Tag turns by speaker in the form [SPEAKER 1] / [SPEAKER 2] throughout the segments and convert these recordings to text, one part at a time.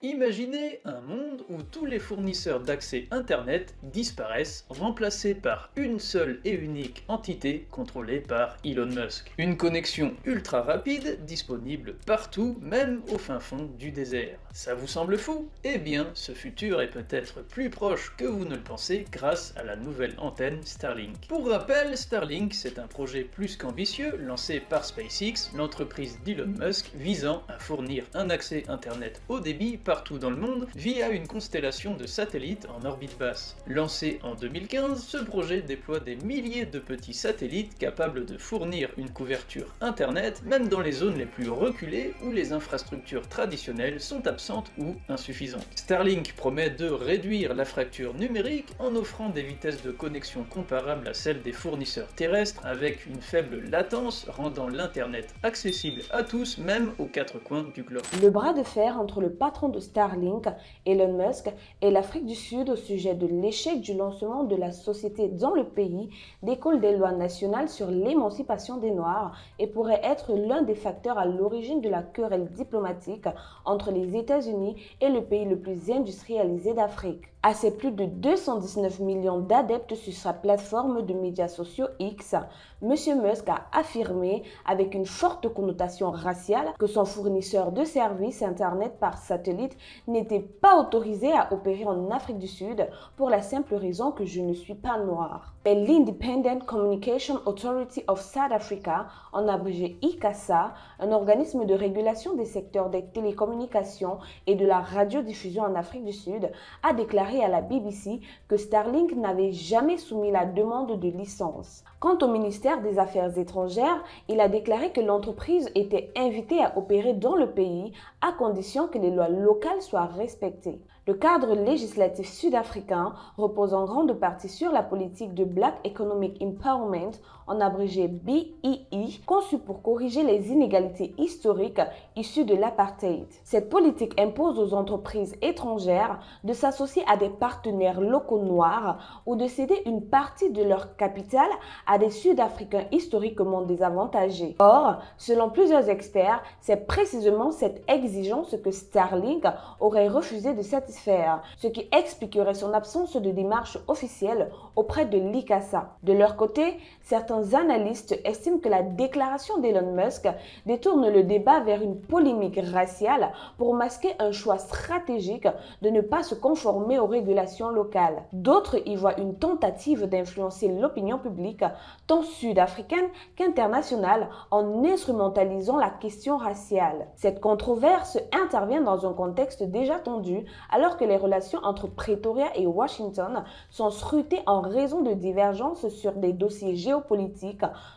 [SPEAKER 1] Imaginez un monde où tous les fournisseurs d'accès Internet disparaissent, remplacés par une seule et unique entité contrôlée par Elon Musk. Une connexion ultra rapide, disponible partout, même au fin fond du désert. Ça vous semble fou? Eh bien, ce futur est peut-être plus proche que vous ne le pensez grâce à la nouvelle antenne Starlink. Pour rappel, Starlink, c'est un projet plus qu'ambitieux lancé par SpaceX, l'entreprise d'Elon Musk, visant à fournir un accès Internet haut débit partout dans le monde via une constellation de satellites en orbite basse. Lancé en 2015, ce projet déploie des milliers de petits satellites capables de fournir une couverture Internet même dans les zones les plus reculées où les infrastructures traditionnelles sont absentes ou insuffisantes. Starlink promet de réduire la fracture numérique en offrant des vitesses de connexion comparables à celles des fournisseurs terrestres avec une faible latence rendant l'Internet accessible à tous même aux quatre coins du globe.
[SPEAKER 2] Le bras de fer entre le patron de Starlink, Elon Musk, et l'Afrique du Sud au sujet de l'échec du lancement de la société dans le pays découle des lois nationales sur l'émancipation des Noirs et pourrait être l'un des facteurs à l'origine de la querelle diplomatique entre les États-Unis et le pays le plus industrialisé d'Afrique. À ses plus de 219 millions d'adeptes sur sa plateforme de médias sociaux X, M. Musk a affirmé, avec une forte connotation raciale, que son fournisseur de services Internet par satellite n'était pas autorisé à opérer en Afrique du Sud pour la simple raison que je ne suis pas noir. Mais l'Independent Communication Authority of South Africa, en abrégé ICASA, un organisme de régulation des secteurs des télécommunications et de la radiodiffusion en Afrique du Sud, a déclaré à la BBC que Starlink n'avait jamais soumis la demande de licence. Quant au ministère des Affaires étrangères, il a déclaré que l'entreprise était invitée à opérer dans le pays à condition que les lois locales soient respectées. Le cadre législatif sud-africain repose en grande partie sur la politique de Black Economic Empowerment, en abrégé BEE, conçue pour corriger les inégalités historiques issues de l'apartheid. Cette politique impose aux entreprises étrangères de s'associer à des partenaires locaux noirs ou de céder une partie de leur capital à des Sud-Africains historiquement désavantagés. Or, selon plusieurs experts, c'est précisément cette exigence que Starlink aurait refusé de satisfaire, ce qui expliquerait son absence de démarche officielle auprès de l'ICASA. De leur côté, certains analystes estiment que la déclaration d'Elon Musk détourne le débat vers une polémique raciale pour masquer un choix stratégique de ne pas se conformer aux régulations locales. D'autres y voient une tentative d'influencer l'opinion publique, tant sud-africaine qu'internationale, en instrumentalisant la question raciale. Cette controverse intervient dans un contexte déjà tendu, alors que les relations entre Pretoria et Washington sont scrutées en raison de divergences sur des dossiers géopolitiques,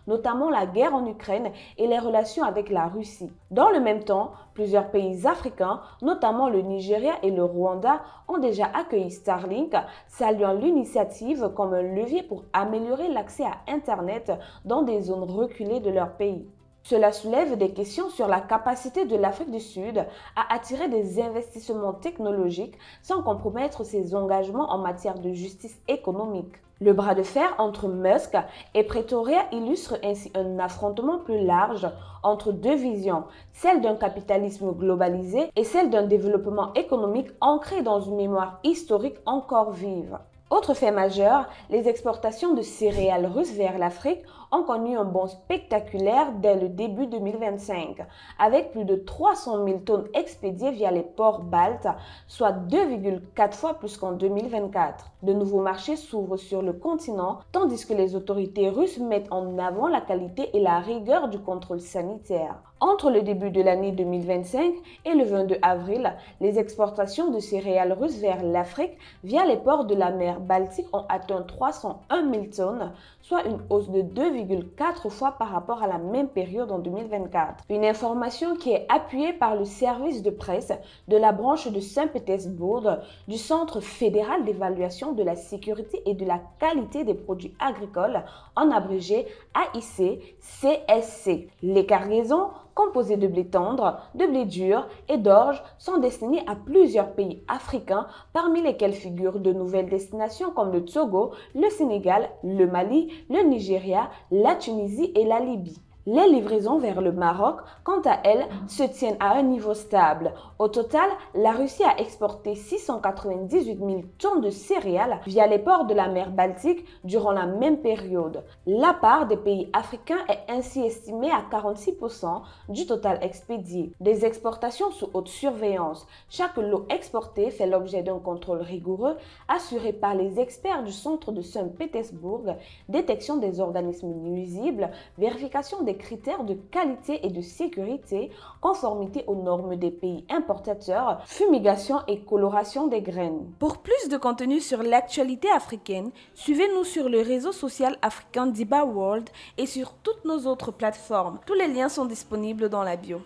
[SPEAKER 2] notamment la guerre en Ukraine et les relations avec la Russie. Dans le même temps, plusieurs pays africains, notamment le Nigeria et le Rwanda, ont déjà accueilli Starlink, saluant l'initiative comme un levier pour améliorer l'accès à Internet dans des zones reculées de leur pays. Cela soulève des questions sur la capacité de l'Afrique du Sud à attirer des investissements technologiques sans compromettre ses engagements en matière de justice économique. Le bras de fer entre Musk et Pretoria illustre ainsi un affrontement plus large entre deux visions, celle d'un capitalisme globalisé et celle d'un développement économique ancré dans une mémoire historique encore vive. Autre fait majeur, les exportations de céréales russes vers l'Afrique ont connu un bond spectaculaire dès le début 2025, avec plus de 300 000 tonnes expédiées via les ports baltes, soit 2,4 fois plus qu'en 2024. De nouveaux marchés s'ouvrent sur le continent, tandis que les autorités russes mettent en avant la qualité et la rigueur du contrôle sanitaire. Entre le début de l'année 2025 et le 22 avril, les exportations de céréales russes vers l'Afrique via les ports de la mer Baltique ont atteint 301 000 tonnes, soit une hausse de 2,4 fois par rapport à la même période en 2024. Une information qui est appuyée par le service de presse de la branche de Saint-Pétersbourg du Centre fédéral d'évaluation de la sécurité et de la qualité des produits agricoles, en abrégé AIC-CSC. Les cargaisons composées de blé tendre, de blé dur et d'orge sont destinées à plusieurs pays africains, parmi lesquels figurent de nouvelles destinations comme le Togo, le Sénégal, le Mali, le Nigeria, la Tunisie et la Libye. Les livraisons vers le Maroc, quant à elles, se tiennent à un niveau stable. Au total, la Russie a exporté 698 000 tonnes de céréales via les ports de la mer Baltique durant la même période. La part des pays africains est ainsi estimée à 46% du total expédié. Des exportations sous haute surveillance. Chaque lot exporté fait l'objet d'un contrôle rigoureux assuré par les experts du centre de Saint-Pétersbourg, détection des organismes nuisibles, vérification des critères de qualité et de sécurité, conformité aux normes des pays importateurs, fumigation et coloration des graines. Pour plus de contenu sur l'actualité africaine, suivez-nous sur le réseau social africain Diba World et sur toutes nos autres plateformes. Tous les liens sont disponibles dans la bio.